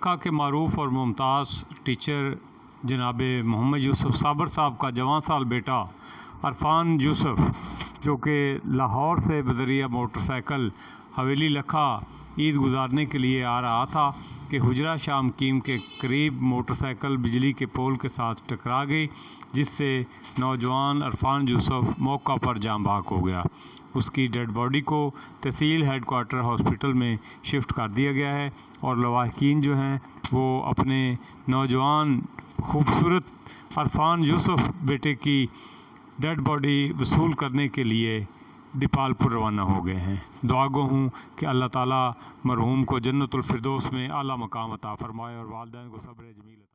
इलाका के मारूफ़ और मुमताज़ टीचर जनाब मोहम्मद यूसुफ साबर साहब का जवान साल बेटा अरफान यूसुफ, जो कि लाहौर से बदरिया मोटरसाइकिल हवेली लखा ईद गुजारने के लिए आ रहा था कि हुजरा शाम कीम के करीब मोटरसाइकिल बिजली के पोल के साथ टकरा गई, जिससे नौजवान अरफान यूसुफ मौका पर जाँ बहक हो गया। उसकी डेड बॉडी को तहसील हेडक्वार्टर हॉस्पिटल में शिफ्ट कर दिया गया है और लवाहिकीन जो हैं वो अपने नौजवान खूबसूरत अरफान यूसुफ बेटे की डेड बॉडी वसूल करने के लिए दीपालपुर रवाना हो गए हैं। दुआ गो हूँ कि अल्लाह ताला मरहूम को जन्नतुल फिरदौस में आला मकाम अता फरमाए और वालिदैन को सब्र जमील अता